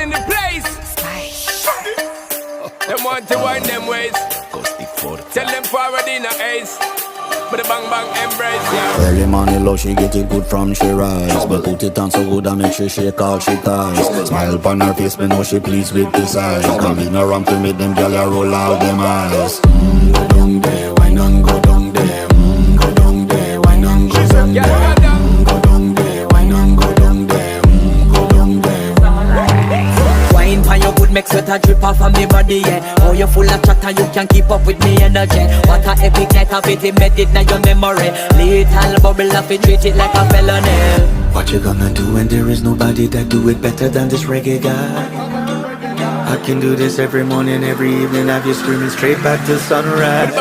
in the place. Them want to wind them ways. Tell them forward in a ace. But the bang bang embrace, yeah. Early morning love, she get it good from she rise. But put it on so good and make she shake all she ties. Smile upon her face, me know she pleased with this eyes. Come in around to make them gyal a roll out them eyes. Go down there, why not go down there? Go down there, why not go down there? Go down there, why not go down there? Go down there. Wine pan your good make sweat a drip off of me body, yeah. Oh, you full of chatter, you can't keep up with me energy. What a epic night of it, embedded in your memory. Little bubble of it, treat it like a felony. What you gonna do when there is nobody that do it better than this reggae guy? I can do this every morning, every evening, have you screaming straight back to sunrise.